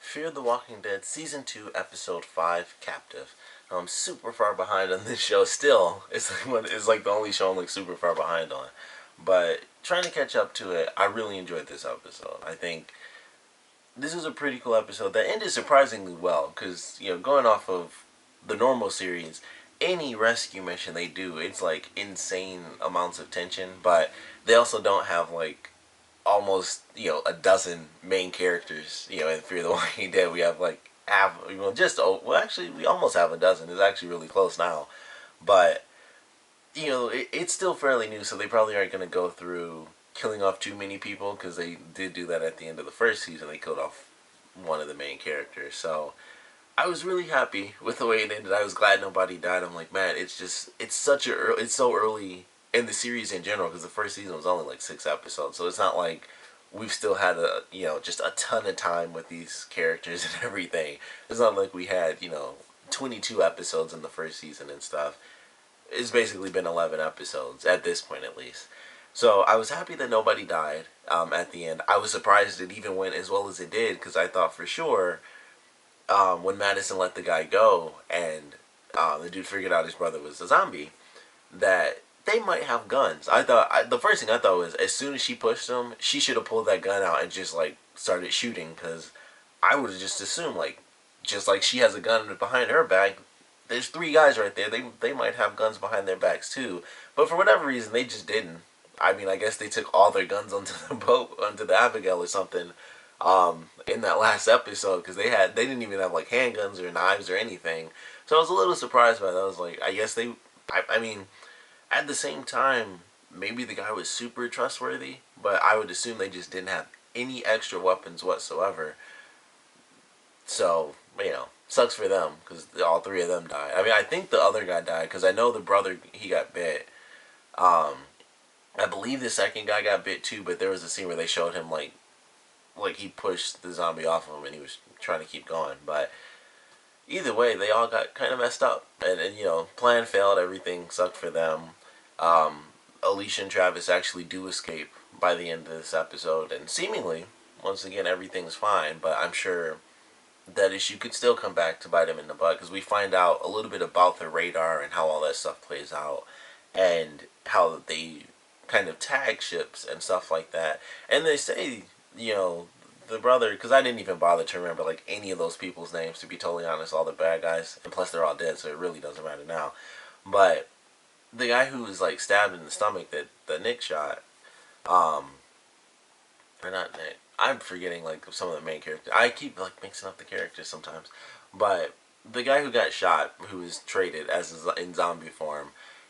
Fear the Walking Dead Season 2, Episode 5, Captive. Now, I'm super far behind on this show still. It's like the only show I'm like super far behind on. But trying to catch up to it, I really enjoyed this episode. I think this was a pretty cool episode that ended surprisingly well because, going off of the normal series, any rescue mission they do, it's like insane amounts of tension, but they also don't have like almost a dozen main characters. In Fear the Walking Dead, we have like half. Actually, we almost have a dozen. It's actually really close now, but it's still fairly new, so they probably aren't going to go through killing off too many people because they did do that at the end of the first season. They killed off one of the main characters, so I was really happy with the way it ended. I was glad nobody died. I'm like, man, it's so early in the series in general because the first season was only like 6 episodes, so it's not like we've still had just a ton of time with these characters and everything. It's not like we had 22 episodes in the first season and stuff. It's basically been 11 episodes at this point at least. So I was happy that nobody died at the end. I was surprised it even went as well as it did because I thought for sure when Madison let the guy go and the dude figured out his brother was a zombie, that they might have guns. The first thing I thought was as soon as she pushed him, she should have pulled that gun out and just like started shooting because I would have just assumed like just like she has a gun behind her back. There's 3 guys right there. They might have guns behind their backs too, but for whatever reason they just didn't. I mean, I guess they took all their guns onto the boat, onto the Abigail or something, in that last episode because they didn't even have like handguns or knives or anything. So I was a little surprised by that. I was like, I guess I mean, at the same time, maybe the guy was super trustworthy, but I would assume they just didn't have any extra weapons whatsoever. So, sucks for them because all 3 of them died. I mean, I think the other guy died because I know the brother, he got bit. I believe the second guy got bit too, but there was a scene where they showed him like he pushed the zombie off of him and he was trying to keep going. But either way, they all got kind of messed up. And plan failed. Everything sucked for them. Alicia and Travis actually do escape by the end of this episode. And seemingly, once again, everything's fine. But I'm sure that issue could still come back to bite him in the butt. Because we find out a little bit about the radar and how all that stuff plays out. And how they kind of tag ships and stuff like that. And they say, the brother, because I didn't even bother to remember like any of those people's names, to be totally honest, all the bad guys, and plus they're all dead, so it really doesn't matter now. But the guy who was like stabbed in the stomach that Nick shot, or not Nick, I'm forgetting like some of the main characters. I keep like mixing up the characters sometimes, but the guy who got shot, who was traded as in zombie form,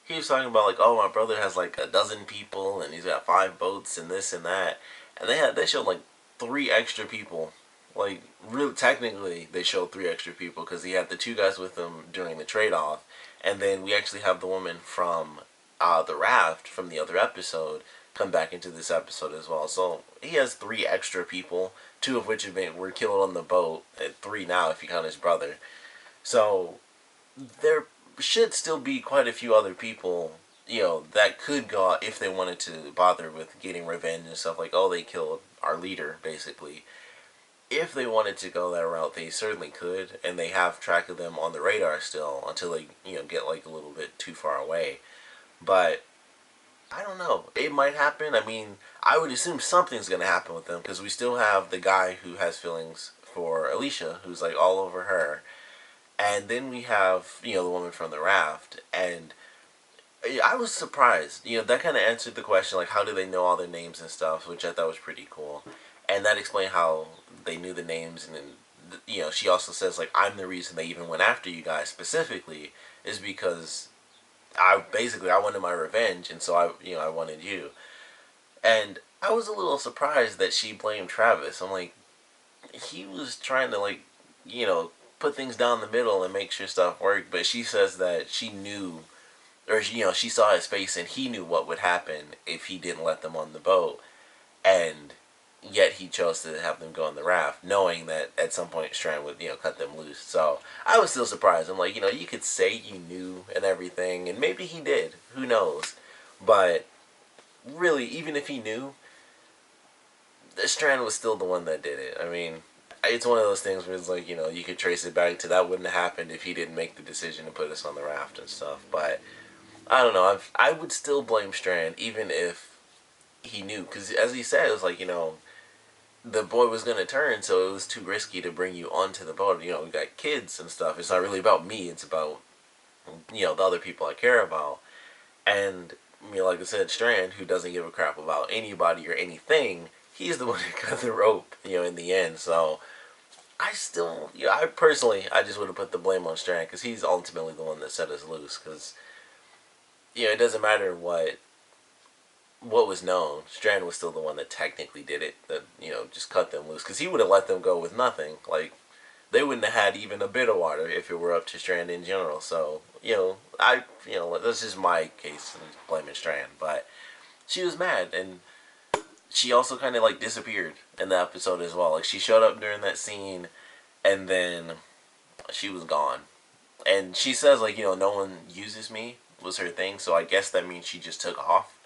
he was talking about like, oh, my brother has like a dozen people and he's got 5 boats and this and that, and they showed like 3 extra people. Like, really, technically, they showed 3 extra people because he had the 2 guys with him during the trade-off, and then we actually have the woman from the raft from the other episode come back into this episode as well. So he has 3 extra people, 2 of which were killed on the boat, and 3 now if you count his brother. So there should still be quite a few other people that could go out if they wanted to bother with getting revenge and stuff like, oh, they killed our leader, basically. If they wanted to go that route, they certainly could, and they have track of them on the radar still until they, get like a little bit too far away. But I don't know. It might happen. I mean, I would assume something's going to happen with them because we still have the guy who has feelings for Alicia, who's like all over her. And then we have, the woman from the raft, and I was surprised. That kind of answered the question, like, how do they know all their names and stuff, which I thought was pretty cool. And that explained how they knew the names, and then, she also says, like, I'm the reason they even went after you guys specifically, is because I wanted my revenge, and so I wanted you. And I was a little surprised that she blamed Travis. I'm like, he was trying to, like, put things down the middle and make sure stuff worked, but she says that she knew, or she saw his face and he knew what would happen if he didn't let them on the boat, and yet he chose to have them go on the raft, knowing that at some point Strand would cut them loose. So I was still surprised. I'm like, you could say you knew and everything, and maybe he did, who knows, but really, even if he knew, Strand was still the one that did it. I mean, it's one of those things where it's like, you could trace it back to that wouldn't have happened if he didn't make the decision to put us on the raft and stuff. But I don't know. I would still blame Strand even if he knew, because as he said, it was like, the boy was gonna turn, so it was too risky to bring you onto the boat. We got kids and stuff. It's not really about me. It's about the other people I care about. And like I said, Strand, who doesn't give a crap about anybody or anything, he's the one who cut the rope. In the end. So I still, I personally, I just would have put the blame on Strand because he's ultimately the one that set us loose. Because it doesn't matter what was known. Strand was still the one that technically did it. That just cut them loose because he would have let them go with nothing. Like they wouldn't have had even a bit of water if it were up to Strand in general. So that's just my case blaming Strand. But she was mad, and she also kind of like disappeared in the episode as well. Like she showed up during that scene, and then she was gone. And she says like no one uses me was her thing. So I guess that means she just took off.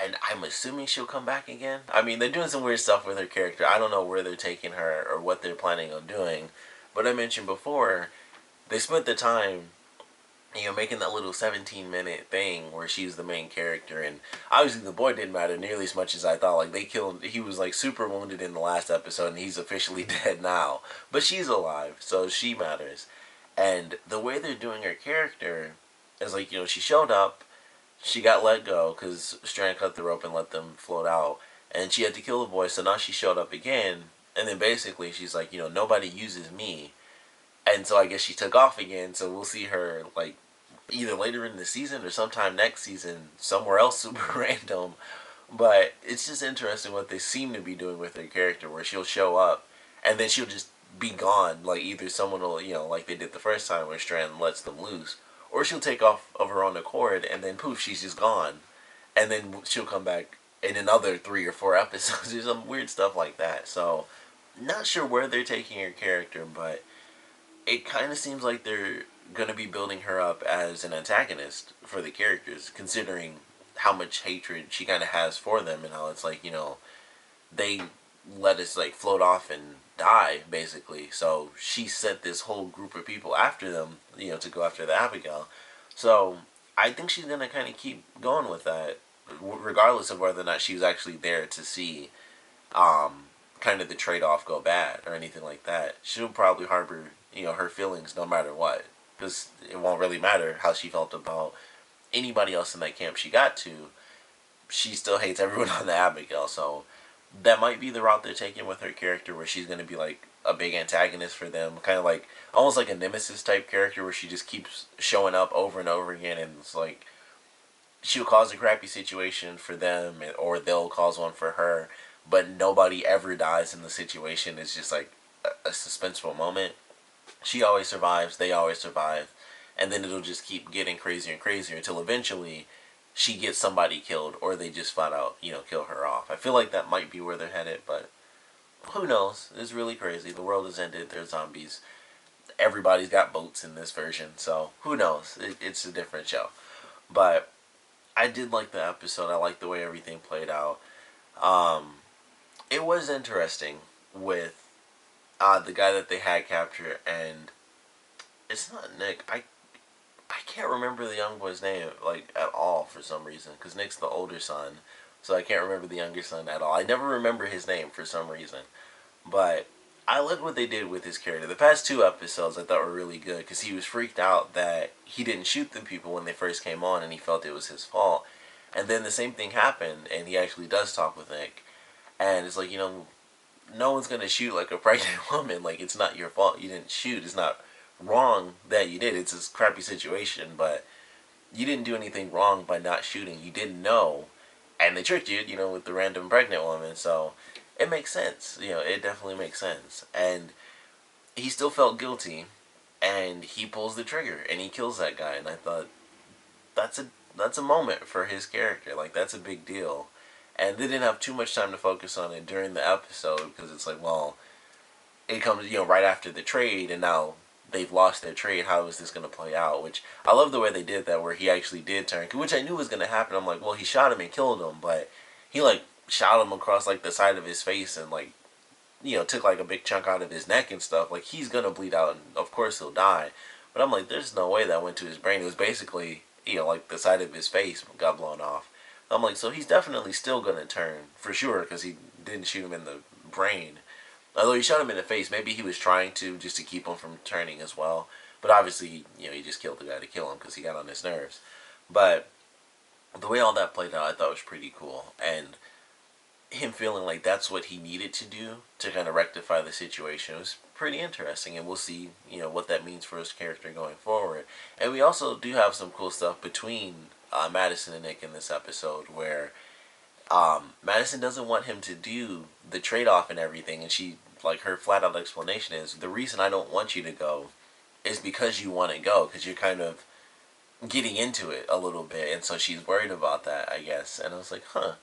And I'm assuming she'll come back again. I mean, they're doing some weird stuff with her character. I don't know where they're taking her or what they're planning on doing. But I mentioned before, they spent the time, making that little 17-minute thing where she's the main character. And obviously the boy didn't matter nearly as much as I thought. Like, he was like super wounded in the last episode and he's officially dead now. But she's alive, so she matters. And the way they're doing her character is like, she showed up. She got let go because Strand cut the rope and let them float out. And she had to kill the boy, so now she showed up again. And then basically she's like, nobody uses me. And so I guess she took off again, so we'll see her, like, either later in the season or sometime next season, somewhere else super random. But it's just interesting what they seem to be doing with her character, where she'll show up, and then she'll just be gone. Like, either someone will, like they did the first time where Strand lets them loose, or she'll take off of her own accord, and then poof, she's just gone. And then she'll come back in another 3 or 4 episodes. There's some weird stuff like that. So, not sure where they're taking her character, but it kind of seems like they're going to be building her up as an antagonist for the characters, considering how much hatred she kind of has for them, and how it's like, they let us, like, float off and die, basically. So she sent this whole group of people after them, to go after the Abigail. So I think she's going to kind of keep going with that, regardless of whether or not she was actually there to see kind of the trade-off go bad or anything like that. She'll probably harbor, her feelings no matter what. Because it won't really matter how she felt about anybody else in that camp she got to. She still hates everyone on the Abigail, so that might be the route they're taking with her character, where she's going to be like a big antagonist for them, kind of like almost like a nemesis type character, where she just keeps showing up over and over again, and it's like she'll cause a crappy situation for them, or they'll cause one for her, but nobody ever dies in the situation. It's just like a suspenseful moment. She always survives, they always survive, and then it'll just keep getting crazier and crazier until eventually she gets somebody killed, or they just flat out, kill her off. I feel like that might be where they're headed, but who knows? It's really crazy. The world has ended. There's zombies. Everybody's got boats in this version, so who knows? It's a different show. But I did like the episode. I liked the way everything played out. It was interesting with the guy that they had captured, and it's not Nick. I can't remember the young boy's name, like, at all for some reason, because Nick's the older son, so I can't remember the younger son at all. I never remember his name for some reason, but I like what they did with his character. The past 2 episodes I thought were really good, because he was freaked out that he didn't shoot the people when they first came on, and he felt it was his fault. And then the same thing happened, and he actually does talk with Nick, and it's like, no one's going to shoot, like, a pregnant woman. Like, it's not your fault you didn't shoot. It's not wrong that you did. It's a crappy situation, but you didn't do anything wrong by not shooting. You didn't know, and they tricked you, with the random pregnant woman. So it makes sense. It definitely makes sense. And he still felt guilty, and he pulls the trigger and he kills that guy. And I thought that's a moment for his character. Like, that's a big deal. And they didn't have too much time to focus on it during the episode, because it's like, well, it comes, right after the trade, and now they've lost their trade. How is this going to play out? Which, I love the way they did that, where he actually did turn, which I knew was going to happen. I'm like, well, he shot him and killed him, but he, like, shot him across, like, the side of his face, and, like, took like a big chunk out of his neck and stuff, like he's gonna bleed out and of course he'll die. But I'm like, there's no way that went to his brain. It was basically, like the side of his face got blown off. I'm like, so he's definitely still gonna turn for sure because he didn't shoot him in the brain. Although he shot him in the face, maybe he was trying to just to keep him from turning as well. But obviously, he just killed the guy to kill him because he got on his nerves. But the way all that played out, I thought was pretty cool, and him feeling like that's what he needed to do to kind of rectify the situation was pretty interesting, and we'll see what that means for his character going forward. And we also do have some cool stuff between Madison and Nick in this episode where Madison doesn't want him to do the trade-off and everything, and she, like, her flat-out explanation is, the reason I don't want you to go is because you want to go, because you're kind of getting into it a little bit, and so she's worried about that, I guess. And I was like, huh,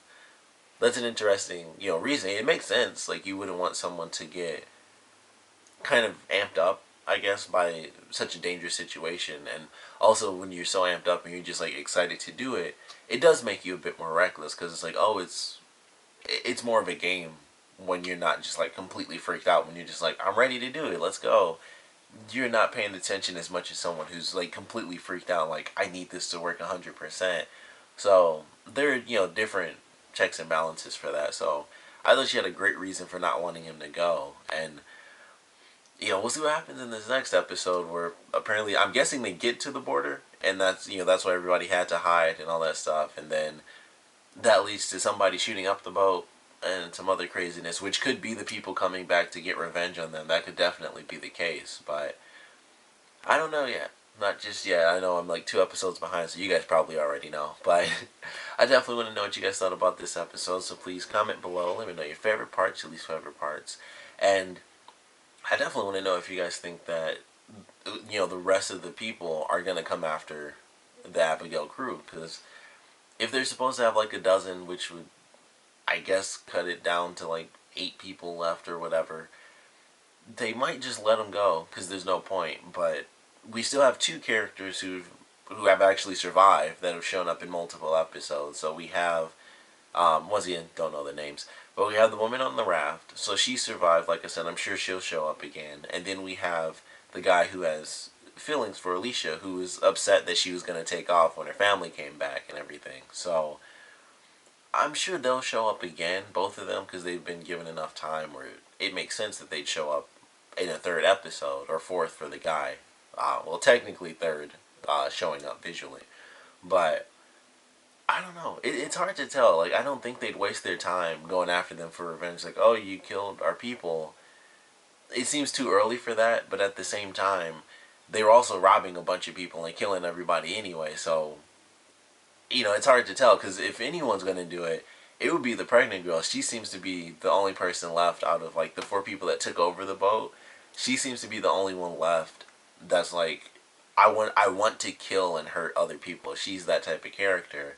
that's an interesting, reason. It makes sense. Like, you wouldn't want someone to get kind of amped up, I guess, by such a dangerous situation. And also, when you're so amped up and you're just, like, excited to do it, it does make you a bit more reckless, because it's like, oh, it's more of a game when you're not just, like, completely freaked out. When you're just like, I'm ready to do it, let's go. You're not paying attention as much as someone who's, like, completely freaked out, like, I need this to work 100%. So there are, different checks and balances for that. So I thought she had a great reason for not wanting him to go. And we'll see what happens in this next episode, where apparently, I'm guessing they get to the border, and that's why everybody had to hide and all that stuff. And then that leads to somebody shooting up the boat and some other craziness, which could be the people coming back to get revenge on them. That could definitely be the case, but I don't know yet. Not just yet. I know I'm like 2 episodes behind, so you guys probably already know. But I definitely want to know what you guys thought about this episode, so please comment below. Let me know your favorite parts, your least favorite parts. And I definitely want to know if you guys think that, the rest of the people are going to come after the Abigail crew. Because if they're supposed to have like a dozen, which would, I guess, cut it down to like 8 people left or whatever, they might just let them go because there's no point. But we still have 2 characters who have actually survived that have shown up in multiple episodes. So we have, once again, don't know the names, but we have the woman on the raft. So she survived, like I said, I'm sure she'll show up again. And then we have the guy who has feelings for Alicia, who was upset that she was going to take off when her family came back and everything. So I'm sure they'll show up again, both of them, because they've been given enough time where it makes sense that they'd show up in a 3rd episode, or 4th for the guy. Well, technically 3rd, showing up visually. But I don't know. It's hard to tell. Like, I don't think they'd waste their time going after them for revenge. Like, oh, you killed our people. It seems too early for that, but at the same time, they were also robbing a bunch of people and killing everybody anyway. So, it's hard to tell, because if anyone's going to do it, it would be the pregnant girl. She seems to be the only person left out of, like, the 4 people that took over the boat. She seems to be the only one left that's like, I want to kill and hurt other people. She's that type of character.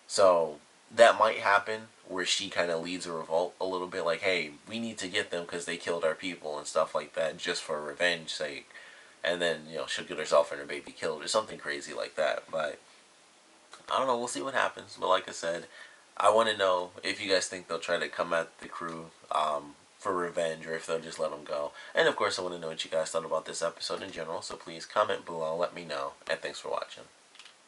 So that might happen where she kind of leads a revolt a little bit, like, hey, we need to get them because they killed our people and stuff like that, just for revenge sake. And then, she'll get herself and her baby killed or something crazy like that. But I don't know, we'll see what happens. But like I said, I want to know if you guys think they'll try to come at the crew for revenge, or if they'll just let them go. And of course, I want to know what you guys thought about this episode in general, so please comment below, let me know, and thanks for watching.